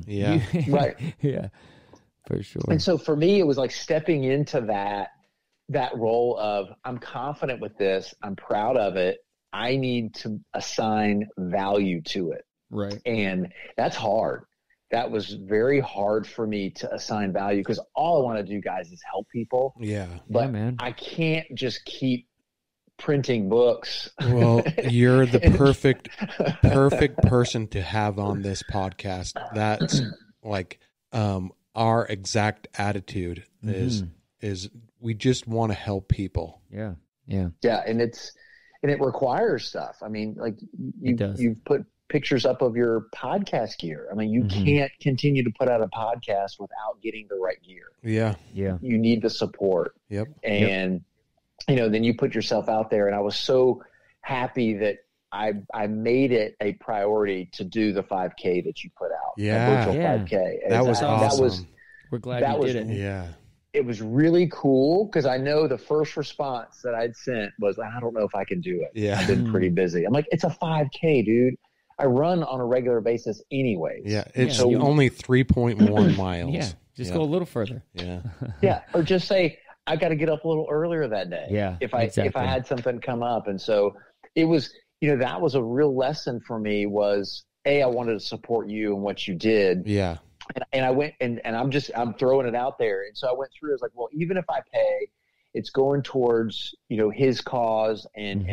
Yeah. Right. Yeah, for sure. And so for me, it was like stepping into that role of, I'm confident with this. I'm proud of it. I need to assign value to it. Right. And that's hard. That was very hard for me to assign value, because all I want to do, guys, is help people. Yeah. But Yeah, man. I can't just keep printing books. Well, you're the perfect person to have on this podcast. That's like our exact attitude is we just want to help people. Yeah. Yeah. Yeah. And it requires stuff. I mean, like you've put pictures up of your podcast gear. I mean, you can't continue to put out a podcast without getting the right gear. Yeah. Yeah. You need the support. Yep. And, then you put yourself out there. And I was so happy that I made it a priority to do the 5K that you put out. Yeah. A virtual 5K. That was awesome. We're glad you did it. Yeah. It was really cool, because I know the first response that I'd sent was, I don't know if I can do it. Yeah. I've been pretty busy. I'm like, it's a 5K, dude. I run on a regular basis anyways. Yeah. It's only 3.1 miles. Yeah. Just go a little further. Yeah. Yeah. Or just say, I got to get up a little earlier that day. Yeah. If I had something come up. And so it was, that was a real lesson for me, was I wanted to support you and what you did. Yeah. And I went and I'm throwing it out there. And so I went through, I was like, well, even if I pay, it's going towards, his cause and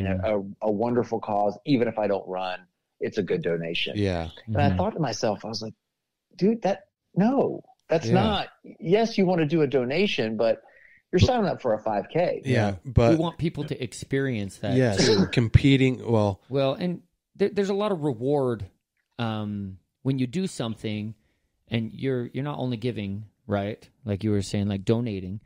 a wonderful cause. Even if I don't run, it's a good donation. Yeah. And I thought to myself, I was like, dude, that's not, yes, you want to do a donation, but you're signing up for a 5K. Yeah. But we want people to experience that. Yes. Too. Competing. Well, and there's a lot of reward when you do something, and you're not only giving, right? Like you were saying, like donating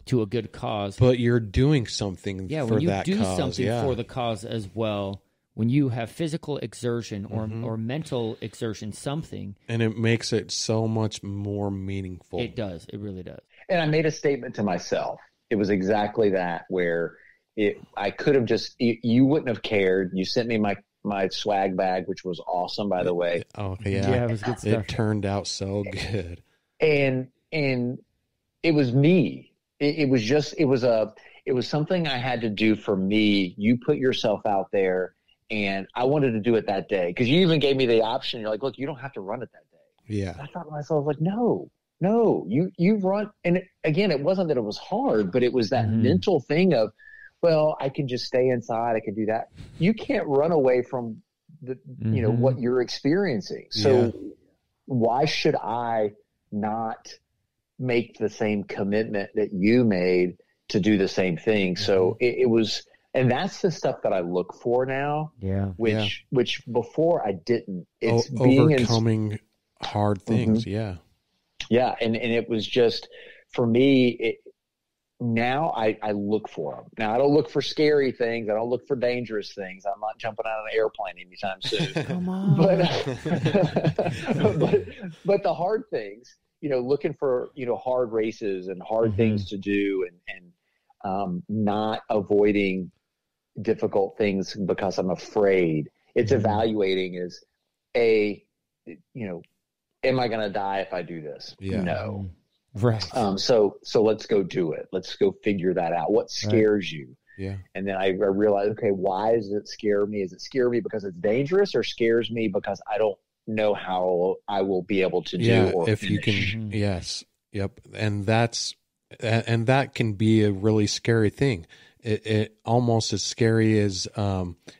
to a good cause. But you're doing something for that cause. When you do something for the cause as well, when you have physical exertion or mental exertion, something. And it makes it so much more meaningful. It does. It really does. And I made a statement to myself. It was exactly that, where I could have just, you wouldn't have cared. You sent me my swag bag, which was awesome, by the way. Oh yeah. Yeah, it was good stuff. It turned out so good. And it was me. It was something I had to do for me. You put yourself out there, and I wanted to do it that day, because you even gave me the option. You're like, look, you don't have to run it that day. Yeah. I thought to myself, like, no, you run. And again, it wasn't that it was hard, but it was that mental thing of, well, I can just stay inside. I can do that. You can't run away from the, what you're experiencing. So why should I not make the same commitment that you made to do the same thing? So it was, and that's the stuff that I look for now. Yeah. Which before I didn't. It's overcoming hard things. Yeah. Yeah. And it was just, for me, now I look for them. Now I don't look for scary things. I don't look for dangerous things. I'm not jumping out of an airplane anytime soon. Come on. But the hard things, looking for, hard races and hard things to do, and not avoiding difficult things because I'm afraid. It's evaluating as am I going to die if I do this? Yeah. No. Right. So let's go do it. Let's go figure that out. What scares you? Yeah. And then I realized, okay, why does it scare me? Is it scare me because it's dangerous, or scares me because I don't know how I will be able to do or if finish? you can. Yes. Yep. And that can be a really scary thing. It almost as scary as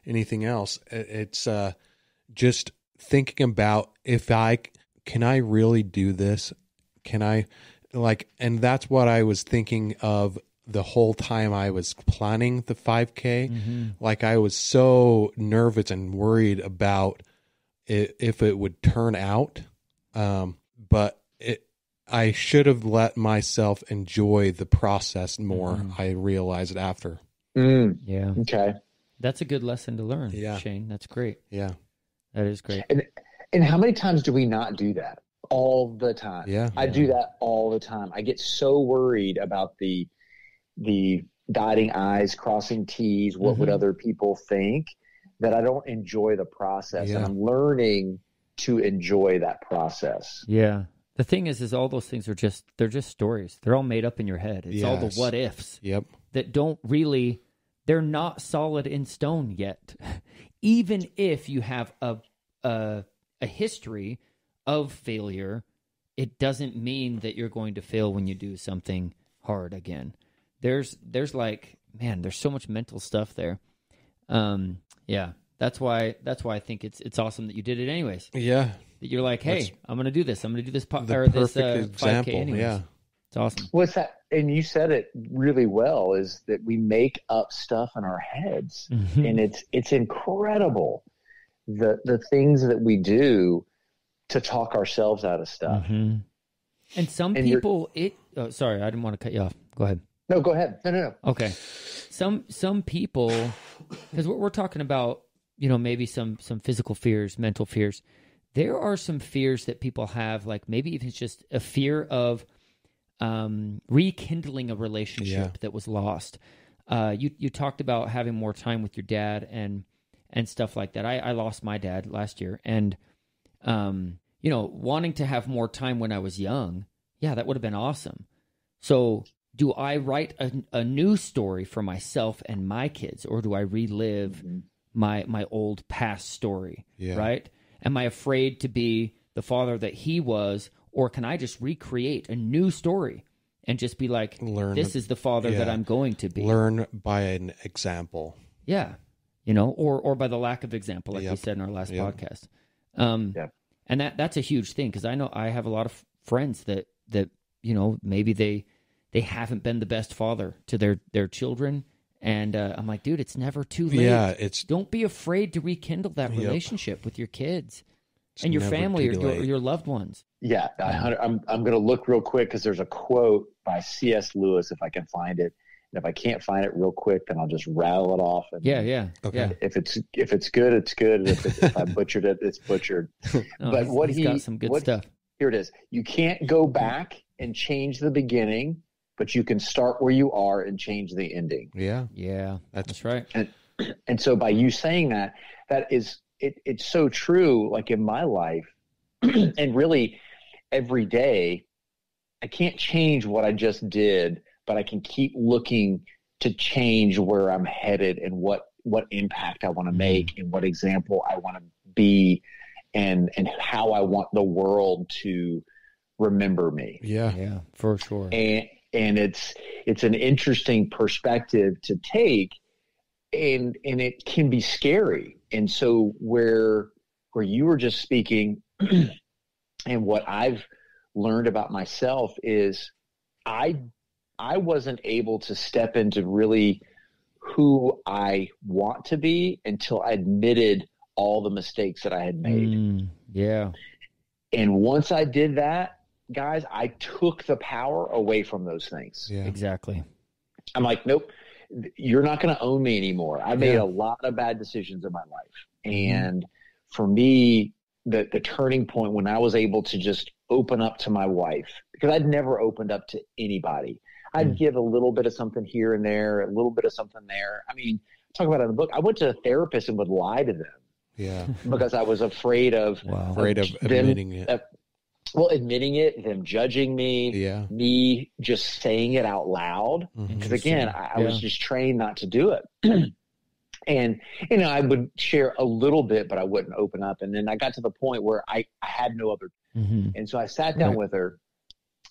anything else. It's just thinking about, can I really do this? Can I, and that's what I was thinking of the whole time I was planning the 5K. Like, I was so nervous and worried about if it would turn out. But I should have let myself enjoy the process more. I realized after. Yeah. Okay. That's a good lesson to learn, Yeah. Shane. That's great. Yeah. That is great. And how many times do we not do that? All the time. Yeah. I do that all the time. I get so worried about the dotting I's, crossing T's, what would other people think, that I don't enjoy the process. Yeah. And I'm learning to enjoy that process. Yeah. The thing is all those things they're just stories. They're all made up in your head. It's all the what ifs that don't really, they're not solid in stone yet. Even if you have a history of failure, it doesn't mean that you're going to fail when you do something hard again. There's like, man, there's so much mental stuff there. Yeah. That's why I think it's awesome that you did it anyways. Yeah. That you're like, hey, I'm going to do this. I'm going to do this Perfect example. 5K anyways. Yeah. It's awesome. What's that? And you said it really well, is that we make up stuff in our heads, and it's incredible the things that we do to talk ourselves out of stuff. And some people, sorry, I didn't want to cut you off. Go ahead. No, go ahead. No. Okay. Some people, because we're talking about, maybe some physical fears, mental fears. There are some fears that people have, like maybe even it's just a fear of rekindling a relationship that was lost. You talked about having more time with your dad and stuff like that. I lost my dad last year, and wanting to have more time when I was young, that would have been awesome. So do I write a new story for myself and my kids, or do I relive my old past story? Right? Am I afraid to be the father that he was, or can I just recreate a new story and just be like, this is the father that I'm going to be? Learn by an example. Yeah. Or by the lack of example, like we said in our last podcast. And that's a huge thing, because I know I have a lot of friends that maybe they haven't been the best father to their children. And I'm like, dude, it's never too late. Yeah, don't be afraid to rekindle that relationship with your kids and your family or your loved ones. Yeah, I'm going to look real quick, because there's a quote by C.S. Lewis, if I can find it. And if I can't find it real quick, then I'll just rattle it off. And Okay. Yeah. If it's good, it's good. If I butchered it, it's butchered. But he's got some good stuff. Here it is. You can't go back and change the beginning, but you can start where you are and change the ending. Yeah, that's right. And so by you saying that is it's so true. Like in my life, and really every day, I can't change what I just did, but I can keep looking to change where I'm headed and what impact I want to make and what example I want to be, and how I want the world to remember me. Yeah, for sure. And it's an interesting perspective to take, and it can be scary. And so where you were just speaking, and what I've learned about myself is I wasn't able to step into really who I want to be until I admitted all the mistakes that I had made. And once I did that, guys, I took the power away from those things. Exactly. I'm like, nope, you're not going to own me anymore. I made a lot of bad decisions in my life. And for me, the turning point when I was able to just open up to my wife, because I'd never opened up to anybody. I'd give a little bit of something here and there, a little bit of something there. I mean, talk about it in the book. I went to a therapist and would lie to them. Because I was afraid of admitting it. Admitting it, them judging me, me just saying it out loud. Because again, I was just trained not to do it. And, I would share a little bit, but I wouldn't open up. And then I got to the point where I had no other. And so I sat down with her,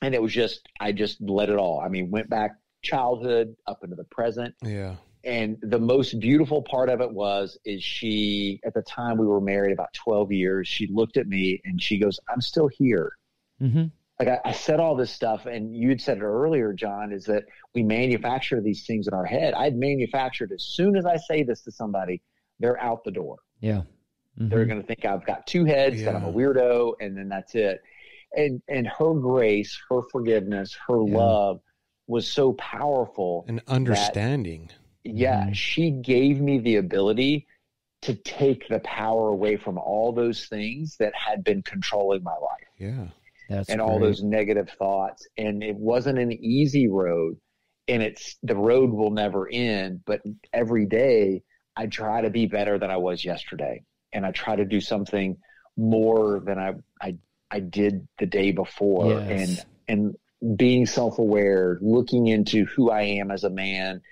and it was I just let it all. I mean, went back childhood up into the present. And the most beautiful part of it is she, at the time we were married about 12 years, she looked at me and she goes, I'm still here. Like I said all this stuff, and you'd said it earlier, John, is that we manufacture these things in our head. I'd manufactured, as soon as I say this to somebody, they're out the door. They're going to think I've got two heads, that I'm a weirdo, and then that's it. And her grace, her forgiveness, her love was so powerful. And understanding. She gave me the ability to take the power away from all those things that had been controlling my life. That's and great. all those negative thoughts. And it wasn't an easy road, and the road will never end. But every day I try to be better than I was yesterday. And I try to do something more than I did the day before. Yes. And being self-aware, looking into who I am as a man,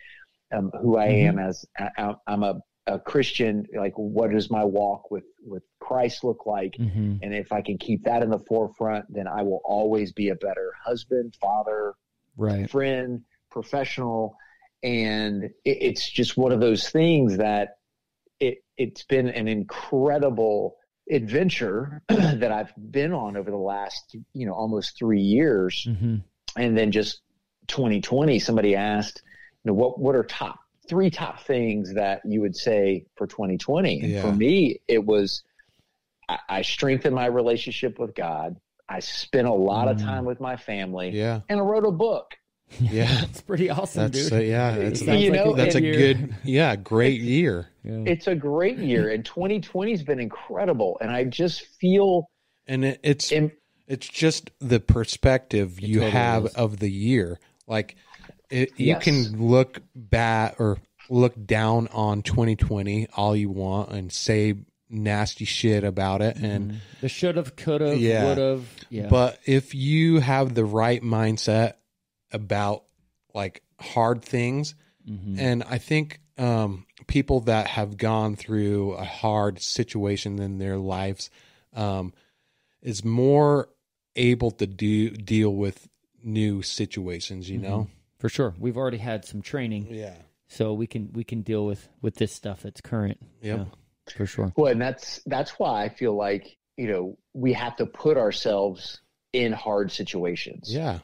who I am as I'm a Christian, like what does my walk with Christ look like? And if I can keep that in the forefront, then I will always be a better husband, father, friend, professional. And it's just one of those things that it's been an incredible adventure that I've been on over the last, almost 3 years. And then just 2020, somebody asked, what are three top things that you would say for 2020? And for me, it was, I strengthened my relationship with God. I spent a lot of time with my family and I wrote a book. Yeah. It's pretty awesome, dude. That's a good, great year. It's a great year. And 2020 has been incredible. And I just feel. And it's just the perspective you have of the year. Like you can look back or look down on 2020 all you want and say nasty shit about it. And the should have, could have, would have. Yeah. But if you have the right mindset about like hard things, and I think people that have gone through a hard situation in their lives is more able to deal with new situations, For sure. We've already had some training. So we can deal with this stuff that's current. Yeah, for sure. Well, and that's why I feel like, we have to put ourselves in hard situations. Yeah.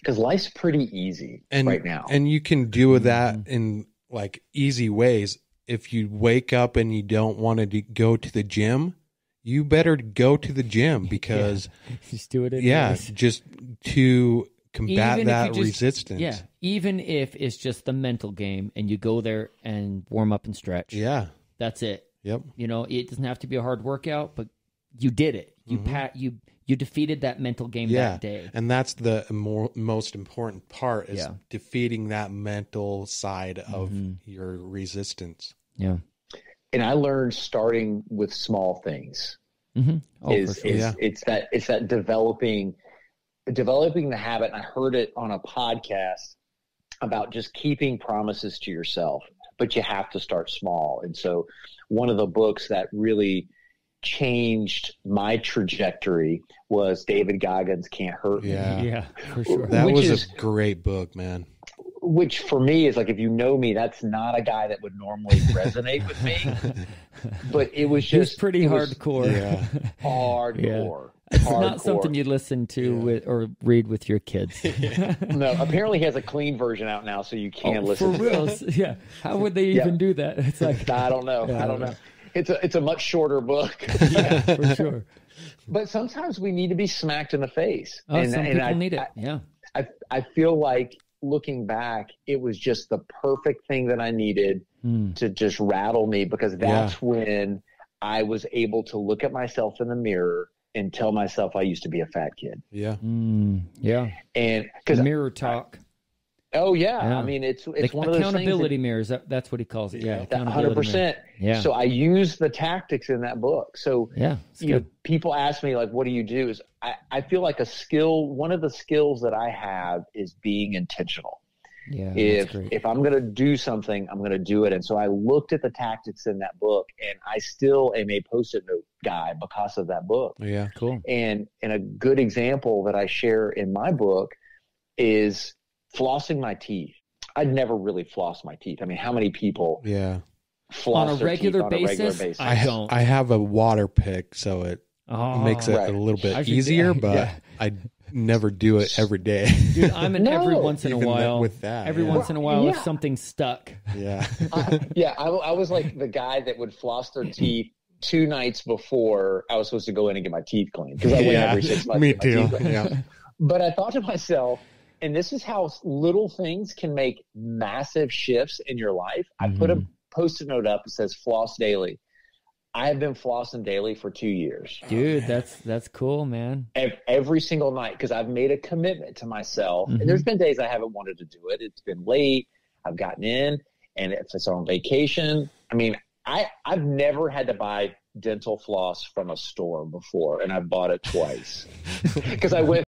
Because life's pretty easy right now. And you can do that in like easy ways. If you wake up and you don't want to go to the gym, you better go to the gym because just do it anyways. Just to combat that resistance. Yeah, even if it's just the mental game and you go there and warm up and stretch. Yeah. That's it. Yep. It doesn't have to be a hard workout, but you did it. You defeated that mental game that day. And that's the most important part is defeating that mental side of your resistance. Yeah. And I learned starting with small things. It's that developing the habit. And I heard it on a podcast about just keeping promises to yourself, but you have to start small. And so one of the books that really changed my trajectory was David Goggins' Can't Hurt Me. Yeah, for sure. That was a great book, man. Which for me is like, if you know me, that's not a guy that would normally resonate with me. But it was just pretty hardcore. Hardcore. It's not something you listen to or read with your kids. No, apparently he has a clean version out now, so you can listen. For real? Yeah. How would they even do that? It's like I don't know. I don't know. It's a much shorter book. Yeah, for sure. But sometimes we need to be smacked in the face. Some people need it. I feel like looking back, it was just the perfect thing that I needed to just rattle me, because that's when I was able to look at myself in the mirror and tell myself I used to be a fat kid. Yeah. Yeah. And because mirror talk. I mean, it's one of those things. Accountability mirrors. That's what he calls it. Yeah. 100%. Yeah. So I use the tactics in that book. So people ask me like, what do you do? Is I feel like one of the skills that I have is being intentional. Yeah. If I'm going to do something, I'm going to do it. And so I looked at the tactics in that book, and I still am a Post-it note guy because of that book. Yeah. Cool. And a good example that I share in my book is flossing my teeth. I'd never really flossed my teeth. I mean, how many people floss on a regular basis? I don't. I have a water pick, so it makes it a little bit easier, but I never do it every day. Dude, I'm in every once in a while. With that, every once in a while, if something's stuck. Yeah. I was like the guy that would floss their teeth 2 nights before I was supposed to go in and get my teeth cleaned, because I went every 6 months. Me too. Yeah. But I thought to myself, and this is how little things can make massive shifts in your life. I put a Post-it note up that says floss daily. I have been flossing daily for 2 years. Dude, that's cool, man. Every single night, because I've made a commitment to myself. And there's been days I haven't wanted to do it. It's been late. I've gotten in. And if it's on vacation, I mean, I've never had to buy dental floss from a store before, and I bought it twice because I went